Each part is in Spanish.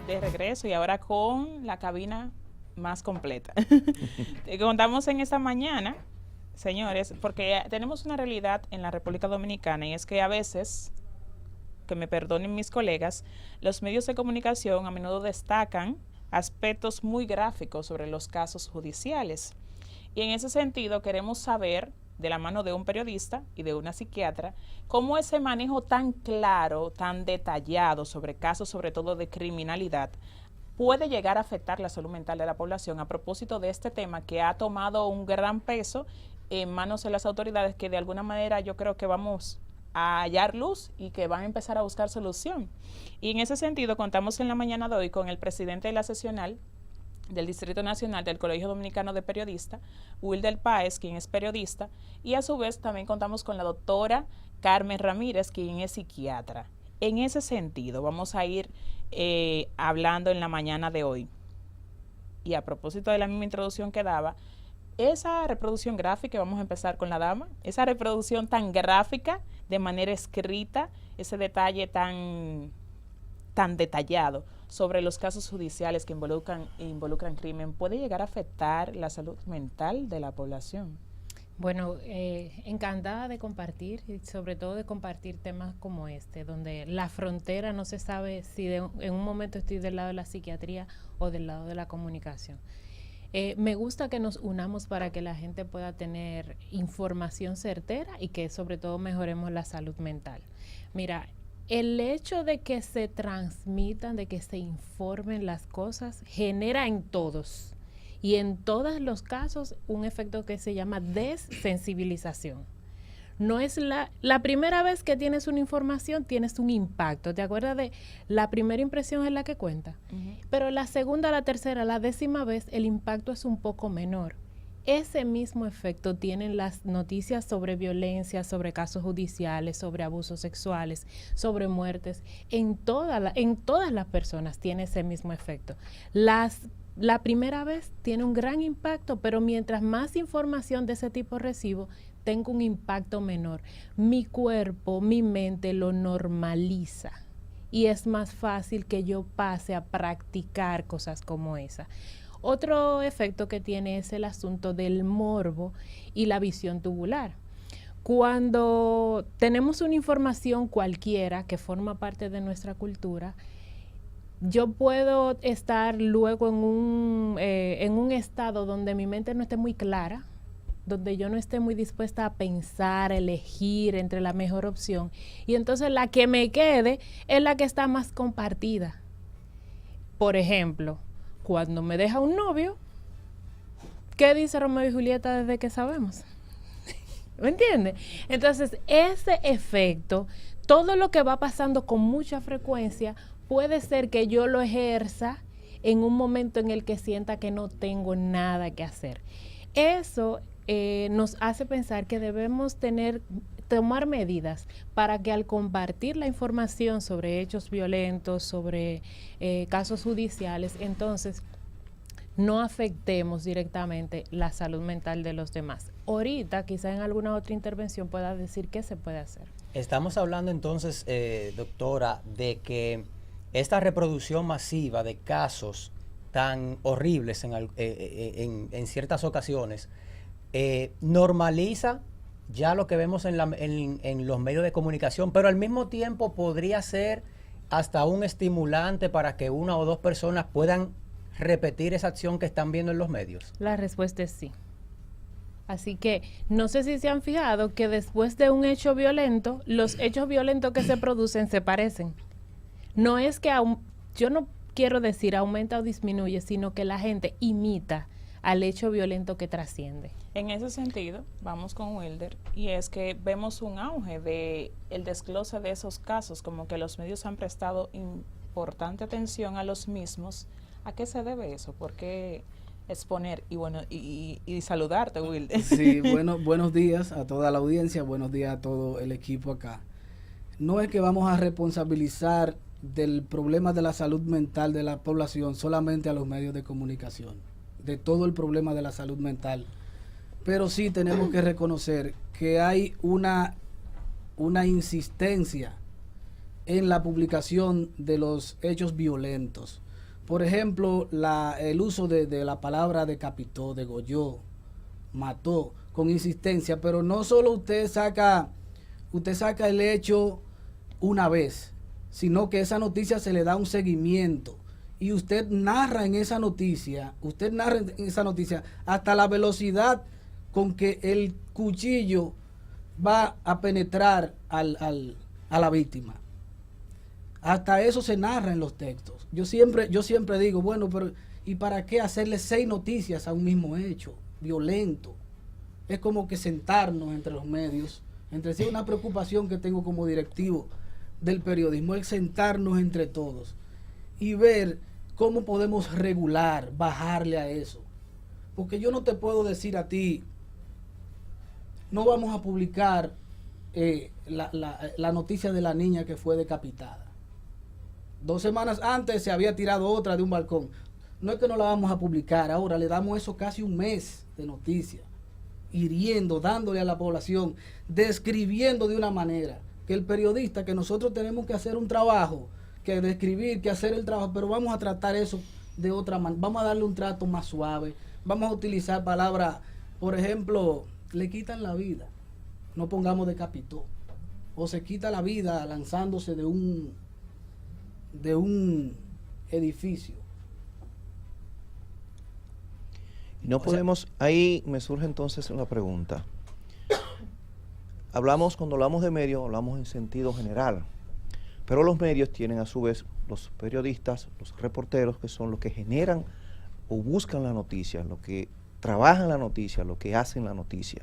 de regreso y ahora con la cabina más completa. Contamos en esta mañana, señores, porque tenemos una realidad en la República Dominicana y es que a veces, que me perdonen mis colegas, los medios de comunicación a menudo destacan aspectos muy gráficos sobre los casos judiciales. Y en ese sentido queremos saber, de la mano de un periodista y de una psiquiatra, cómo ese manejo tan claro, tan detallado sobre casos, sobre todo de criminalidad, puede llegar a afectar la salud mental de la población a propósito de este tema que ha tomado un gran peso en manos de las autoridades, que de alguna manera yo creo que vamos a hallar luz y que van a empezar a buscar solución. Y en ese sentido contamos en la mañana de hoy con el presidente de la sesional del Distrito Nacional del Colegio Dominicano de Periodistas, Wilder Páez, quien es periodista, y a su vez también contamos con la doctora Carmen Ramírez, quien es psiquiatra. En ese sentido, vamos a ir hablando en la mañana de hoy. Y a propósito de la misma introducción que daba, esa reproducción gráfica, vamos a empezar con la dama, esa reproducción tan gráfica, de manera escrita, ese detalle tan detallado sobre los casos judiciales que involucran crimen, ¿puede llegar a afectar la salud mental de la población? Bueno, encantada de compartir y sobre todo de compartir temas como este, donde la frontera no se sabe si en un momento estoy del lado de la psiquiatría o del lado de la comunicación. Me gusta que nos unamos para que la gente pueda tener información certera y que sobre todo mejoremos la salud mental. Mira, el hecho de que se transmitan, de que se informen las cosas, genera en todos y en todos los casos un efecto que se llama desensibilización. No es la primera vez que tienes una información, tienes un impacto. ¿Te acuerdas de la primera impresión es la que cuenta? Pero la segunda, la tercera, la 10ª vez, el impacto es un poco menor. Ese mismo efecto tienen las noticias sobre violencia, sobre casos judiciales, sobre abusos sexuales, sobre muertes. En todas las personas tiene ese mismo efecto. La primera vez tiene un gran impacto, pero mientras más información de ese tipo recibo, tengo un impacto menor. Mi cuerpo, mi mente lo normaliza y es más fácil que yo pase a practicar cosas como esa. Otro efecto que tiene es el asunto del morbo y la visión tubular. Cuando tenemos una información cualquiera que forma parte de nuestra cultura, yo puedo estar luego en un estado donde mi mente no esté muy clara, donde yo no esté muy dispuesta a pensar, a elegir entre la mejor opción. Y entonces la que me quede es la que está más compartida. Por ejemplo, cuando me deja un novio, ¿qué dice Romeo y Julieta desde que sabemos? ¿Me entiendes? Entonces, ese efecto, todo lo que va pasando con mucha frecuencia, puede ser que yo lo ejerza en un momento en el que sienta que no tengo nada que hacer. Eso nos hace pensar que debemos tomar medidas para que al compartir la información sobre hechos violentos, sobre casos judiciales, entonces no afectemos directamente la salud mental de los demás. Ahorita, quizá en alguna otra intervención pueda decir qué se puede hacer. Estamos hablando entonces, doctora, de que esta reproducción masiva de casos tan horribles en ciertas ocasiones normaliza ya lo que vemos en los medios de comunicación, pero al mismo tiempo podría ser hasta un estimulante para que una o dos personas puedan repetir esa acción que están viendo en los medios. La respuesta es sí. Así que no sé si se han fijado que después de un hecho violento, los hechos violentos que se producen se parecen. No es que yo no quiero decir aumenta o disminuye, sino que la gente imita al hecho violento que trasciende. En ese sentido, vamos con Wilder, y es que vemos un auge de el desglose de esos casos, como que los medios han prestado importante atención a los mismos. ¿A qué se debe eso? ¿Por qué exponer? Y bueno, y saludarte, Wilder. Sí, buenos días a toda la audiencia, buenos días a todo el equipo acá. No es que vamos a responsabilizar del problema de la salud mental de la población solamente a los medios de comunicación, de todo el problema de la salud mental. Pero sí tenemos que reconocer que hay una insistencia en la publicación de los hechos violentos. Por ejemplo, el uso de la palabra decapitó, degolló, mató, con insistencia, pero no solo usted saca el hecho una vez, sino que esa noticia se le da un seguimiento y usted narra en esa noticia, hasta la velocidad con que el cuchillo va a penetrar a la víctima. Hasta eso se narra en los textos. Yo siempre digo, bueno, pero ¿y para qué hacerle 6 noticias a un mismo hecho violento? Es como que sentarnos entre los medios, entre sí una preocupación que tengo como directivo del periodismo, es sentarnos entre todos y ver cómo podemos regular, bajarle a eso. Porque yo no te puedo decir a ti, no vamos a publicar la noticia de la niña que fue decapitada. 2 semanas antes se había tirado otra de un balcón. No es que no la vamos a publicar, ahora le damos eso casi un mes de noticia, hiriendo, dándole a la población, describiendo de una manera que el periodista, que nosotros tenemos que hacer un trabajo, que describir, que hacer el trabajo, pero vamos a tratar eso de otra manera, vamos a darle un trato más suave, vamos a utilizar palabras, por ejemplo, le quitan la vida, no pongamos decapitó, o se quita la vida lanzándose de un edificio. No podemos, ahí me surge entonces una pregunta. Cuando hablamos de medios, hablamos en sentido general, pero los medios tienen a su vez los periodistas, los reporteros, que son los que generan o buscan la noticia, los que trabajan la noticia, los que hacen la noticia.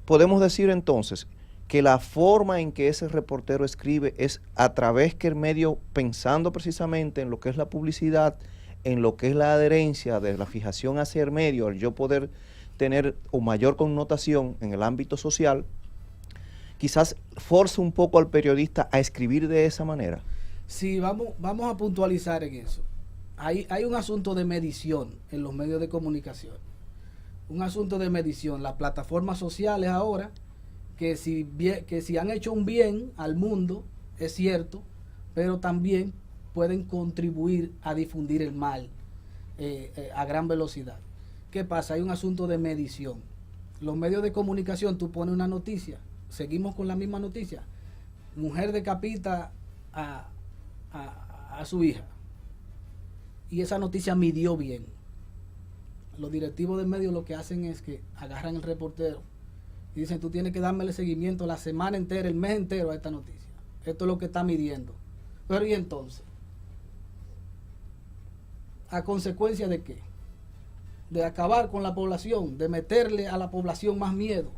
Podemos decir entonces que la forma en que ese reportero escribe es a través que el medio, pensando precisamente en lo que es la publicidad, en lo que es la adherencia de la fijación hacia el medio, al yo poder tener o mayor connotación en el ámbito social, quizás force un poco al periodista a escribir de esa manera. Sí, vamos a puntualizar en eso. Hay un asunto de medición en los medios de comunicación. Un asunto de medición. Las plataformas sociales ahora, que si han hecho un bien al mundo, es cierto, pero también pueden contribuir a difundir el mal a gran velocidad. ¿Qué pasa? Hay un asunto de medición. Los medios de comunicación, tú pones una noticia, seguimos con la misma noticia. Mujer decapita a su hija. Y esa noticia midió bien. Los directivos del medio lo que hacen es que agarran el reportero y dicen, tú tienes que darme el seguimiento la semana entera, el mes entero a esta noticia. Esto es lo que está midiendo. Pero ¿y entonces? ¿A consecuencia de qué? De acabar con la población, de meterle a la población más miedo.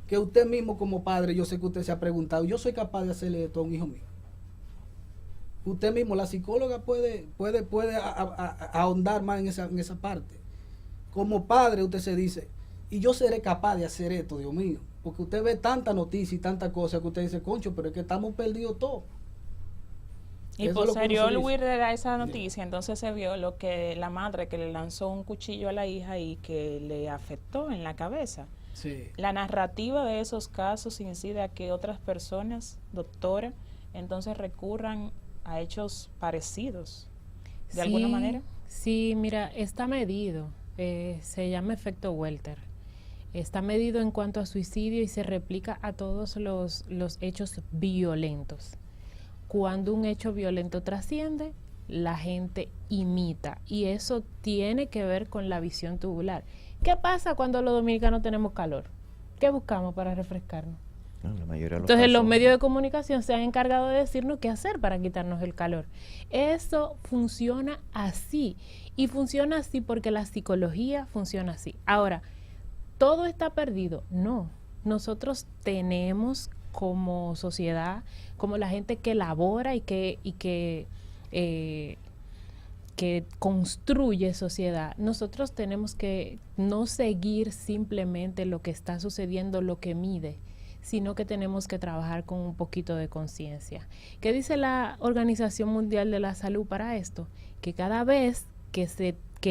Que usted mismo como padre, yo sé que usted se ha preguntado, ¿yo soy capaz de hacerle esto a un hijo mío? Usted mismo, la psicóloga puede ahondar más en esa parte. Como padre usted se dice, y yo seré capaz de hacer esto, Dios mío. Porque usted ve tanta noticia y tanta cosa que usted dice, concho, pero es que estamos perdidos todos. Y posterior a esa noticia, entonces se vio lo que la madre que le lanzó un cuchillo a la hija y que le afectó en la cabeza. Sí. La narrativa de esos casos incide a que otras personas, doctora, entonces recurran a hechos parecidos, de alguna manera. Sí, mira, está medido, se llama efecto Welter. Está medido en cuanto a suicidio y se replica a todos los hechos violentos. Cuando un hecho violento trasciende, la gente imita y eso tiene que ver con la visión tubular. ¿Qué pasa cuando los dominicanos tenemos calor? ¿Qué buscamos para refrescarnos? La mayoría de los Entonces casos, los medios de comunicación se han encargado de decirnos qué hacer para quitarnos el calor. Eso funciona así y funciona así porque la psicología funciona así. Ahora, ¿todo está perdido? No. Nosotros tenemos como sociedad, como la gente que elabora y que construye sociedad, nosotros tenemos que no seguir simplemente lo que está sucediendo, lo que mide, sino que tenemos que trabajar con un poquito de conciencia. ¿Qué dice la Organización Mundial de la Salud para esto? Que cada vez que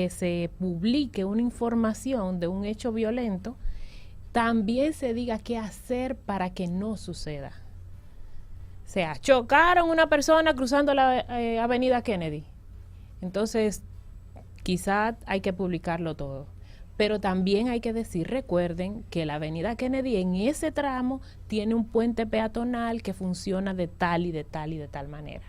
se publique una información de un hecho violento, también se diga qué hacer para que no suceda. O sea, chocaron una persona cruzando la avenida Kennedy. Entonces, quizá hay que publicarlo todo. Pero también hay que decir, recuerden que la avenida Kennedy en ese tramo tiene un puente peatonal que funciona de tal y de tal y de tal manera.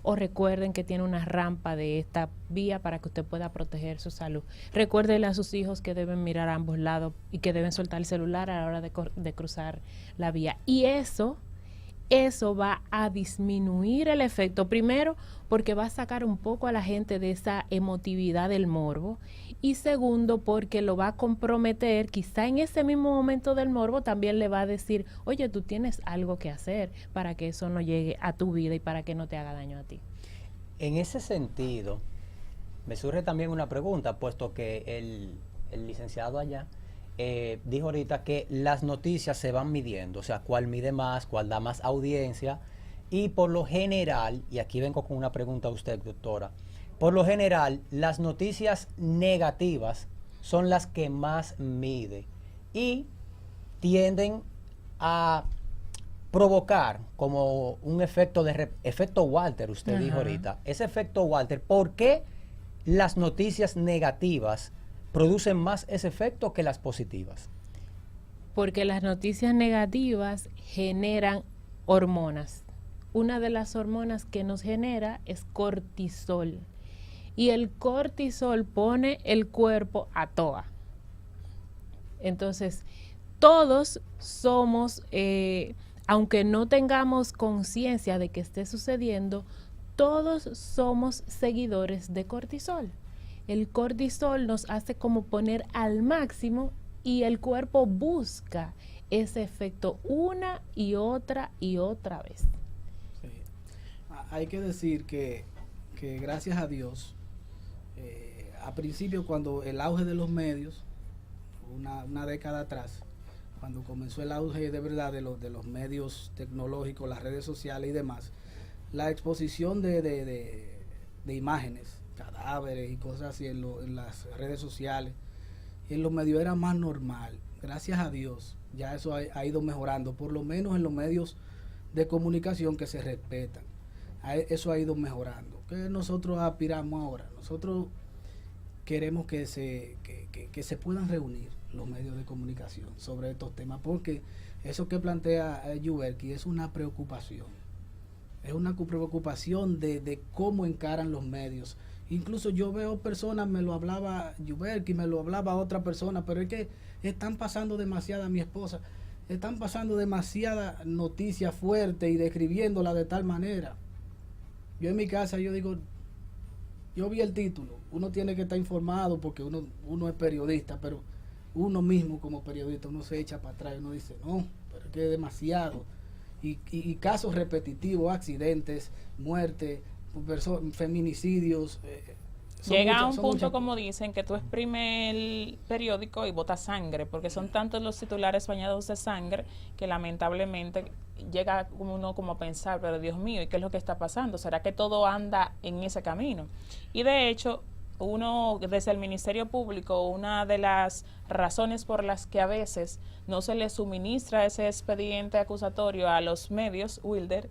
O recuerden que tiene una rampa de esta vía para que usted pueda proteger su salud. Recuérdele a sus hijos que deben mirar a ambos lados y que deben soltar el celular a la hora de cruzar la vía. Y eso va a disminuir el efecto, primero porque va a sacar un poco a la gente de esa emotividad del morbo, y segundo porque lo va a comprometer, quizá en ese mismo momento del morbo también le va a decir, oye, tú tienes algo que hacer para que eso no llegue a tu vida y para que no te haga daño a ti. En ese sentido, me surge también una pregunta, puesto que el licenciado allá dijo ahorita que las noticias se van midiendo, o sea, cuál mide más, cuál da más audiencia, y por lo general, y aquí vengo con una pregunta a usted, doctora, por lo general, las noticias negativas son las que más mide y tienden a provocar como un efecto efecto Walter, usted dijo ahorita. Ese efecto Walter, ¿por qué las noticias negativas producen más ese efecto que las positivas? Porque las noticias negativas generan hormonas. Una de las hormonas que nos genera es cortisol. Y el cortisol pone el cuerpo a toa. Entonces, todos somos, aunque no tengamos conciencia de que esté sucediendo, todos somos seguidores de cortisol. El cortisol nos hace como poner al máximo y el cuerpo busca ese efecto una y otra vez. Sí. Hay que decir que gracias a Dios, a principio cuando el auge de los medios, una década atrás, cuando comenzó el auge de verdad de los medios tecnológicos, las redes sociales y demás, la exposición de imágenes, cadáveres y cosas así en las redes sociales, en los medios era más normal. Gracias a Dios, ya eso ha ido mejorando, por lo menos en los medios de comunicación que se respetan. Eso ha ido mejorando. ¿Qué nosotros aspiramos ahora? Nosotros queremos que se puedan reunir los medios de comunicación sobre estos temas, porque eso que plantea Yuberki es una preocupación. Es una preocupación de cómo encaran los medios. Incluso yo veo personas, me lo hablaba Yuberki, me lo hablaba otra persona, pero es que están pasando demasiada, mi esposa, están pasando demasiada noticia fuerte y describiéndola de tal manera. Yo en mi casa, yo digo, yo vi el título, uno tiene que estar informado porque uno es periodista, pero uno mismo como periodista, uno se echa para atrás y uno dice, no, pero es que es demasiado. Y casos repetitivos, accidentes, muerte, feminicidios. Llega a un punto, como dicen, que tú exprimes el periódico y botas sangre, porque son tantos los titulares bañados de sangre que lamentablemente llega uno como a pensar, pero Dios mío, ¿y qué es lo que está pasando? ¿Será que todo anda en ese camino? Y de hecho, uno desde el Ministerio Público, una de las razones por las que a veces no se le suministra ese expediente acusatorio a los medios, Wilder,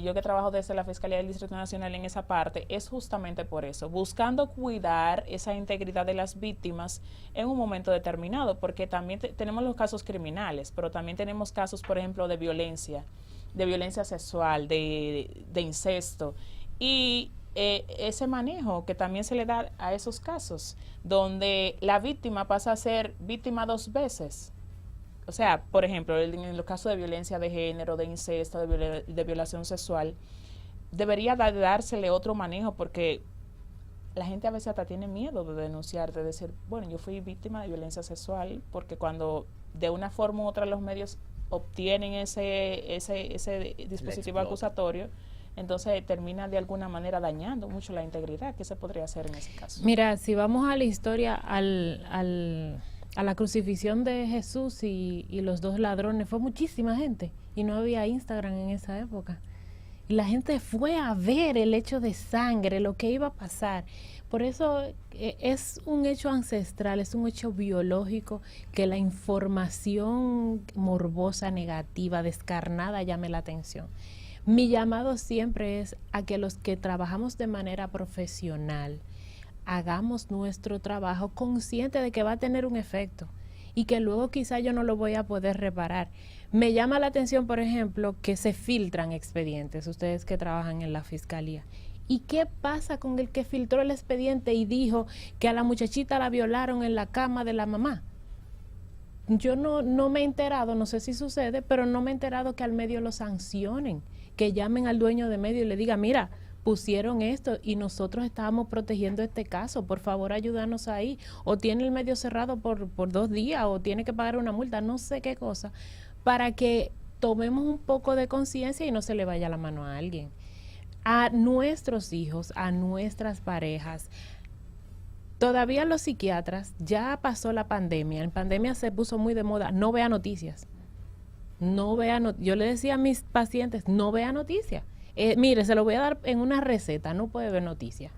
yo que trabajo desde la Fiscalía del Distrito Nacional en esa parte, es justamente por eso, buscando cuidar esa integridad de las víctimas en un momento determinado, porque también tenemos los casos criminales, pero también tenemos casos, por ejemplo, de violencia sexual, de incesto, y ese manejo que también se le da a esos casos, donde la víctima pasa a ser víctima dos veces. O sea, por ejemplo, en los casos de violencia de género, de incesto, de violación sexual, debería dársele otro manejo, porque la gente a veces hasta tiene miedo de denunciar, de decir, bueno, yo fui víctima de violencia sexual, porque cuando de una forma u otra los medios obtienen ese dispositivo acusatorio, entonces termina de alguna manera dañando mucho la integridad. ¿Qué se podría hacer en ese caso? Mira, si vamos a la historia, a la crucifixión de Jesús y los dos ladrones, fue muchísima gente y no había Instagram en esa época. Y la gente fue a ver el hecho de sangre, lo que iba a pasar. Por eso es un hecho ancestral, es un hecho biológico que la información morbosa, negativa, descarnada llame la atención. Mi llamado siempre es a que los que trabajamos de manera profesional hagamos nuestro trabajo consciente de que va a tener un efecto y que luego quizá yo no lo voy a poder reparar. Me llama la atención, por ejemplo, que se filtran expedientes, ustedes que trabajan en la fiscalía. ¿Y qué pasa con el que filtró el expediente y dijo que a la muchachita la violaron en la cama de la mamá? Yo no me he enterado, no sé si sucede, pero no me he enterado que al medio lo sancionen, que llamen al dueño de medio y le diga, mira, pusieron esto y nosotros estábamos protegiendo este caso, por favor ayúdanos ahí, o tiene el medio cerrado por 2 días, o tiene que pagar una multa, no sé qué cosa, para que tomemos un poco de conciencia y no se le vaya la mano a alguien. A nuestros hijos, a nuestras parejas, todavía los psiquiatras, ya pasó la pandemia, en pandemia se puso muy de moda, no vea noticias, yo le decía a mis pacientes, no vea noticias, mire, se lo voy a dar en una receta, no puede ver noticias.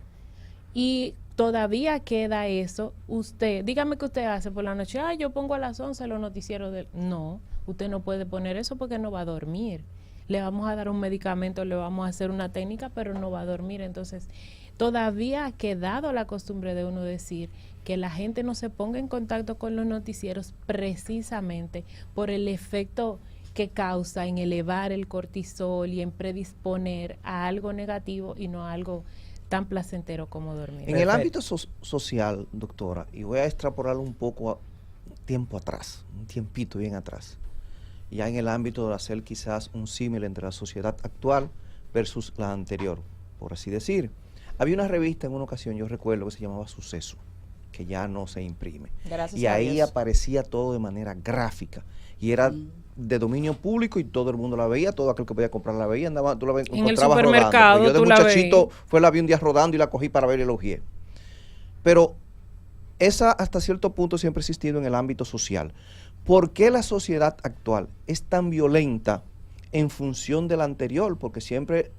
Y todavía queda eso, dígame qué usted hace por la noche, yo pongo a las 11 los noticieros no, usted no puede poner eso porque no va a dormir. Le vamos a dar un medicamento, le vamos a hacer una técnica, pero no va a dormir. Entonces, todavía ha quedado la costumbre de uno decir que la gente no se ponga en contacto con los noticieros precisamente por el efecto que causa en elevar el cortisol y en predisponer a algo negativo y no a algo tan placentero como dormir. En el ámbito social, doctora, y voy a extrapolarlo un poco tiempo atrás, un tiempito bien atrás, ya en el ámbito de hacer quizás un símil entre la sociedad actual versus la anterior, por así decir. Había una revista en una ocasión, yo recuerdo, que se llamaba Suceso, que ya no se imprime. Gracias y a ahí Dios. aparecía todo de manera gráfica y era de dominio público y todo el mundo la veía, todo aquel que podía comprar la veía, andaba, tú la en el encontrabas supermercado, rodando. Pues yo tú de la muchachito veías. la vi un día rodando y la cogí para ver y elogié. Pero esa hasta cierto punto siempre ha existido en el ámbito social. ¿Por qué la sociedad actual es tan violenta en función de la anterior? Porque siempre,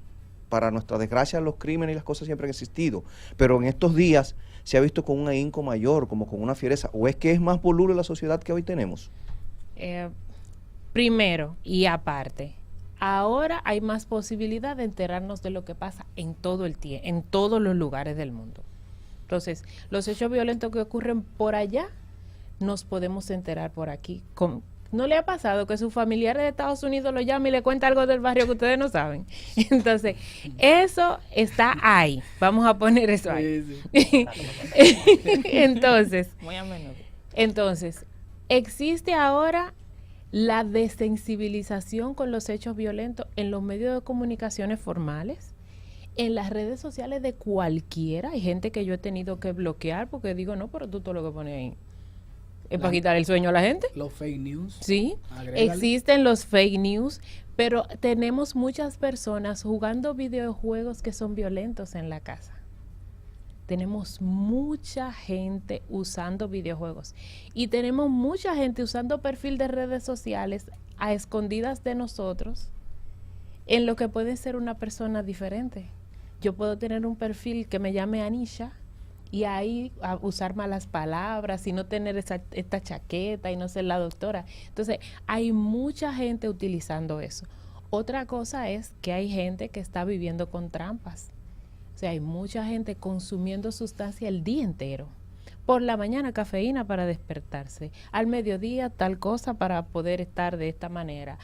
para nuestra desgracia, los crímenes y las cosas siempre han existido. Pero en estos días se ha visto con un ahínco mayor, como con una fiereza. ¿O es que es más voluble la sociedad que hoy tenemos? Primero y aparte, ahora hay más posibilidad de enterarnos de lo que pasa en todo el tiempo, en todos los lugares del mundo. Entonces, los hechos violentos que ocurren por allá, nos podemos enterar por aquí. ¿No le ha pasado que su familiar de Estados Unidos lo llama y le cuenta algo del barrio que ustedes no saben? Entonces, eso está ahí. Vamos a poner eso ahí. Sí. Muy a menudo. Entonces, existe ahora la desensibilización con los hechos violentos en los medios de comunicaciones formales, en las redes sociales de cualquiera. Hay gente que yo he tenido que bloquear porque digo, no, pero tú todo lo que pones ahí es para quitar el sueño a la gente. Los fake news. Sí, Agrégale. existen los fake news, pero tenemos muchas personas jugando videojuegos que son violentos en la casa. Tenemos mucha gente usando videojuegos y tenemos mucha gente usando perfil de redes sociales a escondidas de nosotros en lo que puede ser una persona diferente. Yo puedo tener un perfil que me llame Anisha y ahí a usar malas palabras y no tener esta chaqueta y no ser la doctora. Entonces, hay mucha gente utilizando eso. Otra cosa es que hay gente que está viviendo con trampas. O sea, hay mucha gente consumiendo sustancia el día entero. Por la mañana cafeína para despertarse, al mediodía tal cosa para poder estar de esta manera.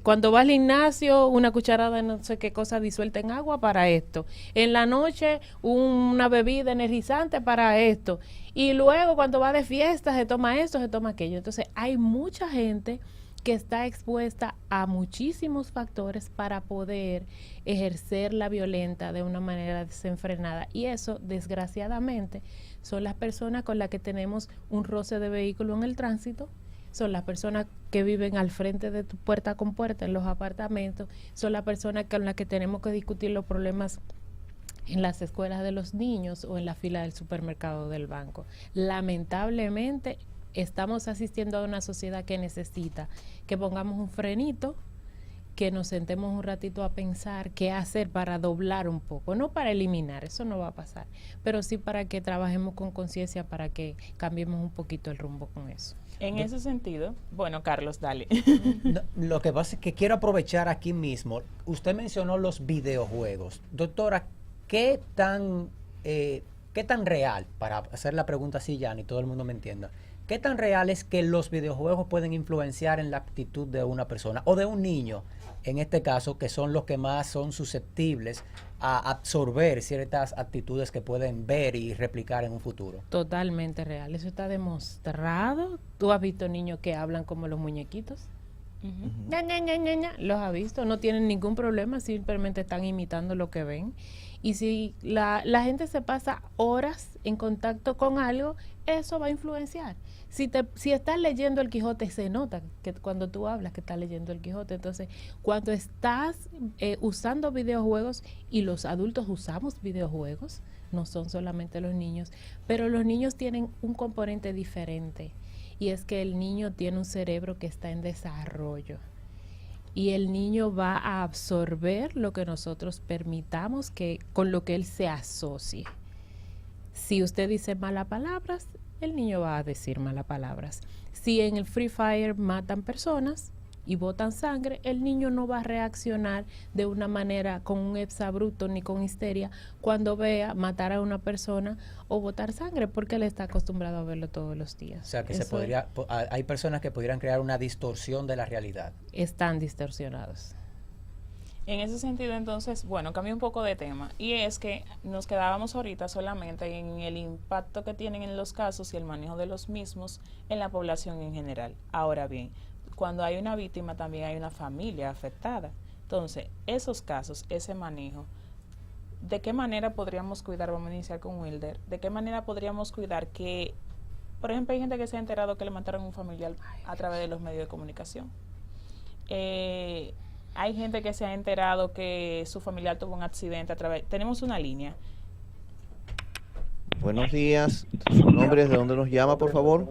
Cuando va al gimnasio, una cucharada de no sé qué cosa disuelta en agua para esto. En la noche, una bebida energizante para esto. Y luego cuando va de fiesta, se toma esto, se toma aquello. Entonces, hay mucha gente que está expuesta a muchísimos factores para poder ejercer la violenta de una manera desenfrenada. Y eso, desgraciadamente, son las personas con las que tenemos un roce de vehículo en el tránsito, son las personas que viven al frente de tu puerta con puerta en los apartamentos, son las personas con las que tenemos que discutir los problemas en las escuelas de los niños o en la fila del supermercado del banco. Lamentablemente, estamos asistiendo a una sociedad que necesita que pongamos un frenito, que nos sentemos un ratito a pensar qué hacer para doblar un poco, no para eliminar, eso no va a pasar, pero sí para que trabajemos con conciencia, para que cambiemos un poquito el rumbo con eso. En ese sentido, bueno, Carlos, dale. No, lo que pasa es que quiero aprovechar aquí mismo. Usted mencionó los videojuegos. Doctora, ¿qué tan real, para hacer la pregunta así ya, ni todo el mundo me entienda, qué tan real es que los videojuegos pueden influenciar en la actitud de una persona o de un niño, en este caso, que son los que más son susceptibles a absorber ciertas actitudes que pueden ver y replicar en un futuro? Totalmente real, eso está demostrado. ¿Tú has visto niños que hablan como los muñequitos? Ña, ña, ña, ña, ña. Los ha visto, no tienen ningún problema, simplemente están imitando lo que ven. Y si la gente se pasa horas en contacto con algo, eso va a influenciar. Si estás leyendo el Quijote, se nota que cuando tú hablas que estás leyendo el Quijote. Entonces, cuando estás usando videojuegos, y los adultos usamos videojuegos, no son solamente los niños, pero los niños tienen un componente diferente, y es que el niño tiene un cerebro que está en desarrollo. Y el niño va a absorber lo que nosotros permitamos con lo que él se asocie. Si usted dice malas palabras, el niño va a decir malas palabras. Si en el Free Fire matan personas y botan sangre, el niño no va a reaccionar de una manera con un exabrupto ni con histeria cuando vea matar a una persona o botar sangre, porque él está acostumbrado a verlo todos los días. O sea, que hay personas que pudieran crear una distorsión de la realidad. Están distorsionados. En ese sentido, entonces, bueno, cambio un poco de tema, y es que nos quedábamos ahorita solamente en el impacto que tienen en los casos y el manejo de los mismos en la población en general. Ahora bien, cuando hay una víctima también hay una familia afectada. Entonces, esos casos, ese manejo, ¿de qué manera podríamos cuidar? Vamos a iniciar con Wilder. ¿De qué manera podríamos cuidar que, por ejemplo, hay gente que se ha enterado que le mataron a un familiar a través de los medios de comunicación? Hay gente que se ha enterado que su familiar tuvo un accidente a través... Tenemos una línea. Buenos días. ¿Su nombre es de dónde nos llama, por favor?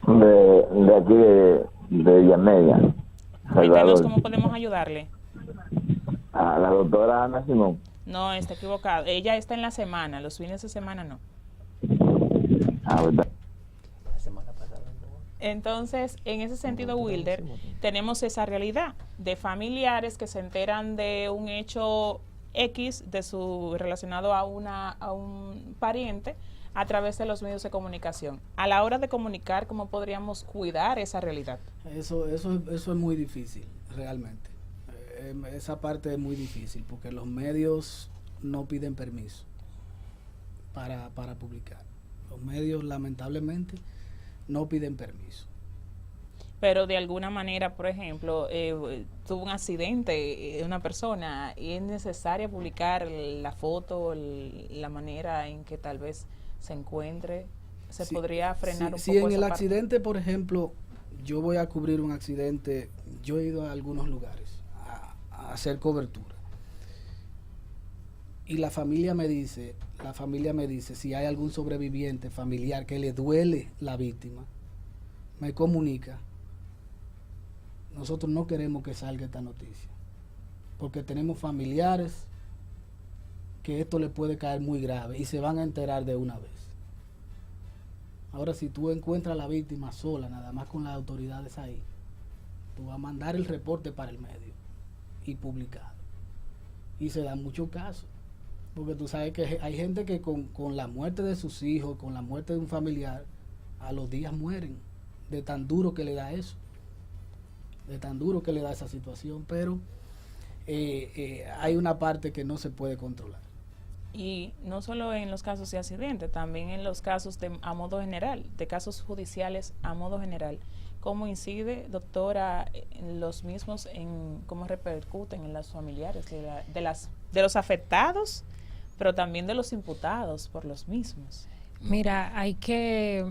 De aquí de Villamedia. Cuéntanos cómo podemos ayudarle. A la doctora Ana Simón. No, está equivocado. Ella está en la semana, los fines de semana no. ¿Verdad? Entonces, en ese sentido, Wilder, tenemos esa realidad de familiares que se enteran de un hecho X relacionado a un pariente a través de los medios de comunicación. A la hora de comunicar, ¿cómo podríamos cuidar esa realidad? Eso es muy difícil, realmente. Esa parte es muy difícil porque los medios no piden permiso para publicar. Los medios, lamentablemente, no piden permiso. Pero de alguna manera, por ejemplo, tuvo un accidente una persona y es necesario publicar la foto, la manera en que tal vez se encuentre, se podría frenar un poco. Si en el parte. accidente, por ejemplo, yo voy a cubrir un accidente, yo he ido a algunos lugares a hacer cobertura. Y la familia me dice, si hay algún sobreviviente familiar que le duele la víctima, me comunica. Nosotros no queremos que salga esta noticia, porque tenemos familiares que esto le puede caer muy grave y se van a enterar de una vez. Ahora, si tú encuentras a la víctima sola, nada más con las autoridades ahí, tú vas a mandar el reporte para el medio y publicar. Y se dan muchos casos, porque tú sabes que hay gente que con la muerte de sus hijos, con la muerte de un familiar, a los días mueren, de tan duro que le da eso, de tan duro que le da esa situación, pero hay una parte que no se puede controlar. Y no solo en los casos de accidente, también en los casos a modo general, de casos judiciales a modo general. ¿Cómo incide, doctora, en los mismos, cómo repercuten en las familiares de los afectados, pero también de los imputados por los mismos? Mira, hay que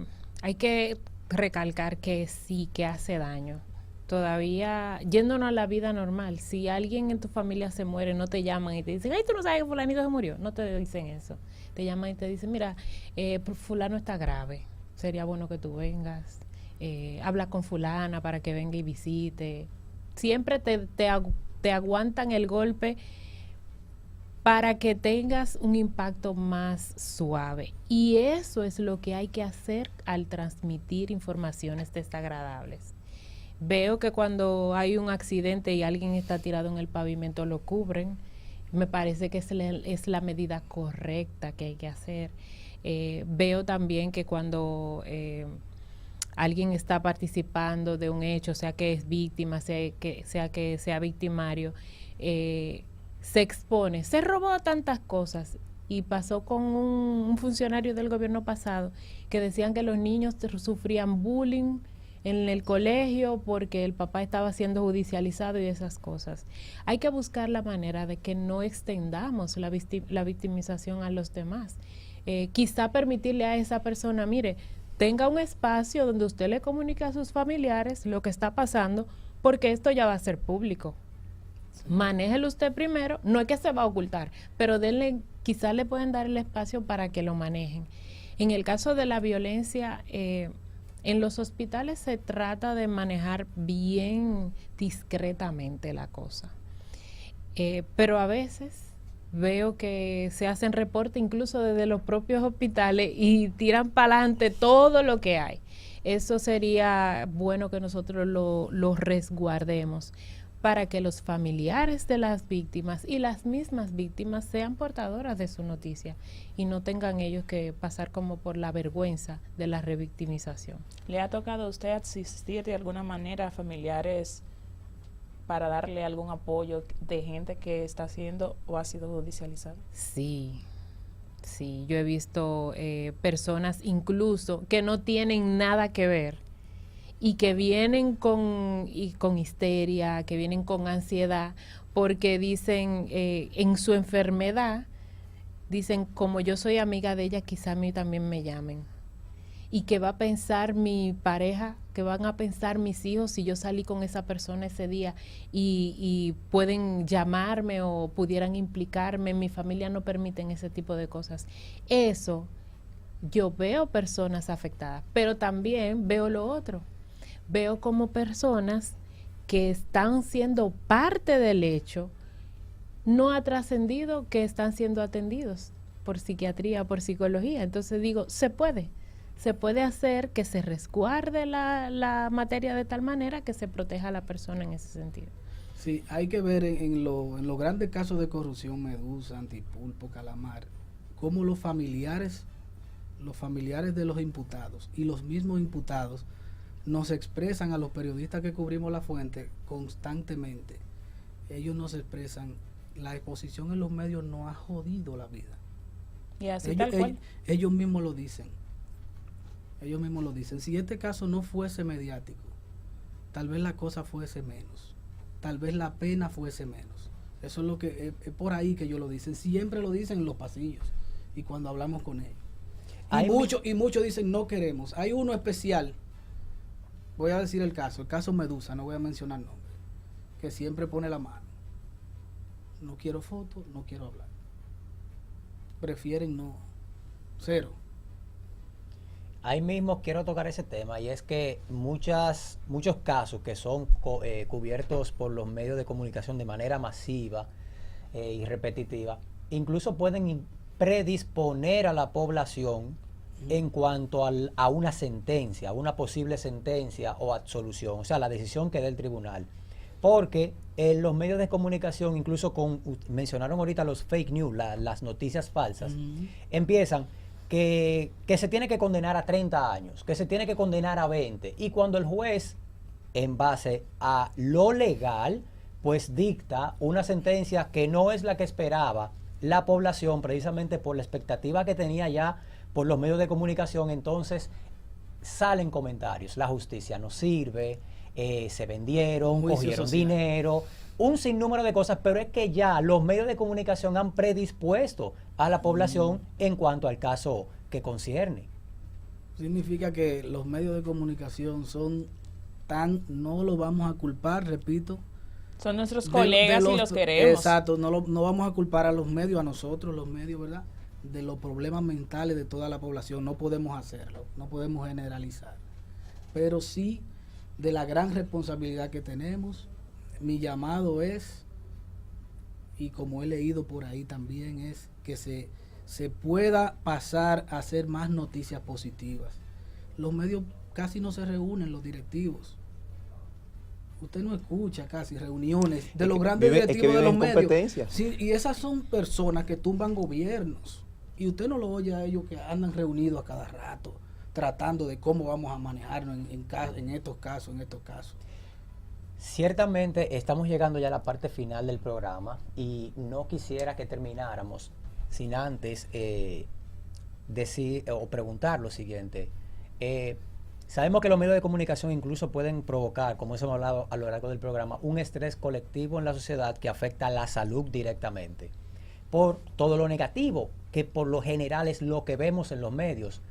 recalcar que sí que hace daño. Todavía, yéndonos a la vida normal, si alguien en tu familia se muere, no te llaman y te dicen, ay, tú no sabes que fulanito se murió. No te dicen eso. Te llaman y te dicen, mira, fulano está grave, sería bueno que tú vengas, habla con fulana para que venga y visite. Siempre te aguantan el golpe para que tengas un impacto más suave. Y eso es lo que hay que hacer al transmitir informaciones desagradables. Veo que cuando hay un accidente y alguien está tirado en el pavimento lo cubren. Me parece que es la medida correcta que hay que hacer. Veo también que cuando alguien está participando de un hecho, sea que es víctima, sea que sea victimario, se expone, se robó tantas cosas. Y pasó con un funcionario del gobierno pasado que decían que los niños sufrían bullying en el colegio porque el papá estaba siendo judicializado y esas cosas. Hay que buscar la manera de que no extendamos la victimización a los demás. Quizá permitirle a esa persona, mire, tenga un espacio donde usted le comunique a sus familiares lo que está pasando, porque esto ya va a ser público. Manéjelo usted primero, no es que se va a ocultar, pero quizás le pueden dar el espacio para que lo manejen. En el caso de la violencia, en los hospitales se trata de manejar bien discretamente la cosa, pero a veces veo que se hacen reportes incluso desde los propios hospitales y tiran para adelante todo lo que hay. Eso sería bueno que nosotros lo resguardemos para que los familiares de las víctimas y las mismas víctimas sean portadoras de su noticia y no tengan ellos que pasar como por la vergüenza de la revictimización. ¿Le ha tocado a usted asistir de alguna manera a familiares para darle algún apoyo de gente que está siendo o ha sido judicializada? Sí, yo he visto personas incluso que no tienen nada que ver y que vienen con histeria, que vienen con ansiedad, porque dicen en su enfermedad, dicen, como yo soy amiga de ella, quizá a mí también me llamen. Y que va a pensar mi pareja, que van a pensar mis hijos si yo salí con esa persona ese día y pueden llamarme o pudieran implicarme. Mi familia no permiten ese tipo de cosas. Eso, yo veo personas afectadas, pero también veo lo otro. Veo como personas que están siendo parte del hecho, no ha trascendido que están siendo atendidos por psiquiatría, por psicología. Entonces digo, se puede hacer que se resguarde la materia de tal manera que se proteja a la persona en ese sentido. Sí, hay que ver en los grandes casos de corrupción, Medusa, Antipulpo, Calamar, cómo los familiares de los imputados y los mismos imputados nos expresan a los periodistas que cubrimos la fuente constantemente. Ellos nos expresan, la exposición en los medios nos ha jodido la vida. Y así tal cual. Ellos mismos lo dicen. Si este caso no fuese mediático, tal vez la cosa fuese menos. Tal vez la pena fuese menos. Eso es lo que es por ahí que ellos lo dicen. Siempre lo dicen en los pasillos y cuando hablamos con ellos. Y muchos dicen no queremos. Hay uno especial. Voy a decir el caso Medusa, no voy a mencionar nombre, que siempre pone la mano. No quiero fotos, no quiero hablar. Prefieren no. Cero. Ahí mismo quiero tocar ese tema, y es que muchos casos que son cubiertos por los medios de comunicación de manera masiva y repetitiva, incluso pueden predisponer a la población en cuanto a una sentencia, a una posible sentencia o absolución, o sea, la decisión que dé el tribunal. Porque los medios de comunicación, incluso mencionaron ahorita los fake news, las noticias falsas, empiezan que se tiene que condenar a 30 años, que se tiene que condenar a 20, y cuando el juez, en base a lo legal, pues dicta una sentencia que no es la que esperaba la población, precisamente por la expectativa que tenía ya por los medios de comunicación. Entonces salen comentarios, la justicia no sirve, se vendieron, cogieron dinero, un sinnúmero de cosas, pero es que ya los medios de comunicación han predispuesto a la población en cuanto al caso que concierne. Significa que los medios de comunicación no lo vamos a culpar, repito. Son nuestros colegas y los queremos. Exacto, no vamos a culpar a los medios, a nosotros, los medios, ¿verdad?, de los problemas mentales de toda la población. No podemos hacerlo, no podemos generalizar, pero sí de la gran responsabilidad que tenemos. Mi llamado es y como he leído por ahí también, es que se pueda pasar a hacer más noticias positivas. Los medios casi no se reúnen, los directivos. Usted no escucha casi reuniones de los grandes directivos de los medios. Sí, y esas son personas que tumban gobiernos. Y usted no lo oye a ellos que andan reunidos a cada rato, tratando de cómo vamos a manejarnos en estos casos. Ciertamente estamos llegando ya a la parte final del programa y no quisiera que termináramos sin antes decir o preguntar lo siguiente. Sabemos que los medios de comunicación incluso pueden provocar, como hemos hablado a lo largo del programa, un estrés colectivo en la sociedad que afecta a la salud directamente, por todo lo negativo, que por lo general es lo que vemos en los medios.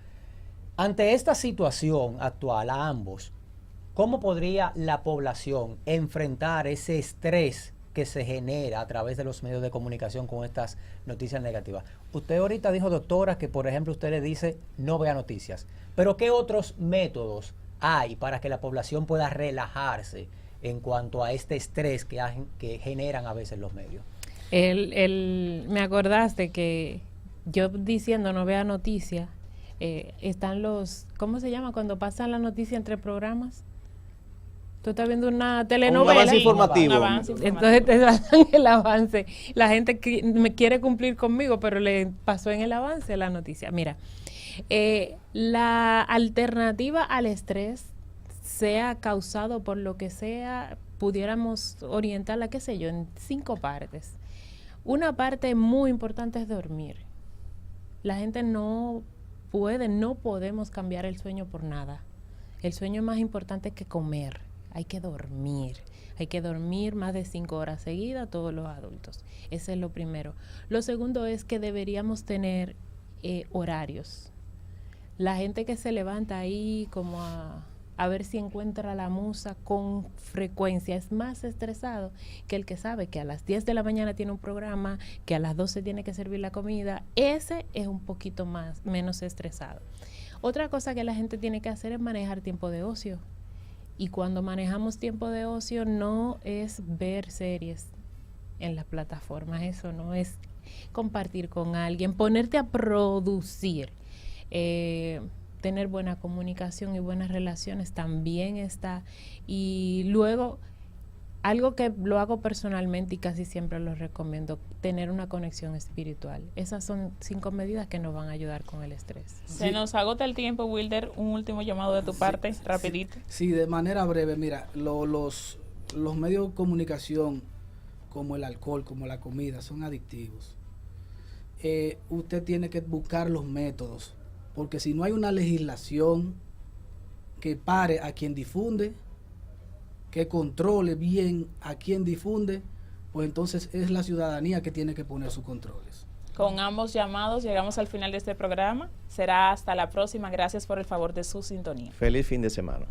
Ante esta situación actual a ambos, ¿cómo podría la población enfrentar ese estrés que se genera a través de los medios de comunicación con estas noticias negativas? Usted ahorita dijo, doctora, que por ejemplo usted le dice no vea noticias, pero ¿qué otros métodos hay para que la población pueda relajarse en cuanto a este estrés que generan a veces los medios? Me acordaste que yo diciendo no vea noticias, están los, ¿cómo se llama? Cuando pasan la noticia entre programas. Tú estás viendo una telenovela. Un avance informativo. Entonces te dan el avance. La gente me quiere cumplir conmigo, pero le pasó en el avance la noticia. Mira, la alternativa al estrés, sea causado por lo que sea, pudiéramos orientarla, qué sé yo, en 5 partes. Una parte muy importante es dormir. La gente no podemos cambiar el sueño por nada. El sueño es más importante que comer. Hay que dormir más de 5 horas seguidas todos los adultos. Ese es lo primero. Lo segundo es que deberíamos tener horarios. La gente que se levanta ahí como a ver si encuentra la musa con frecuencia es más estresado que el que sabe que a las 10 de la mañana tiene un programa, que a las 12 tiene que servir la comida. Ese es un poquito menos estresado. Otra cosa que la gente tiene que hacer es manejar tiempo de ocio. Y cuando manejamos tiempo de ocio no es ver series en las plataformas, eso no es compartir con alguien, ponerte a producir, tener buena comunicación y buenas relaciones también está. Y luego, algo que lo hago personalmente y casi siempre lo recomiendo, tener una conexión espiritual. Esas son 5 medidas que nos van a ayudar con el estrés. Se nos agota el tiempo, Wilder. Un último llamado de tu parte, rapidito. Sí, de manera breve. Mira, los medios de comunicación, como el alcohol, como la comida, son adictivos. Usted tiene que buscar los métodos, porque si no hay una legislación que pare a quien difunde, que controle bien a quien difunde, pues entonces es la ciudadanía que tiene que poner sus controles. Con ambos llamados llegamos al final de este programa. Será hasta la próxima. Gracias por el favor de su sintonía. Feliz fin de semana.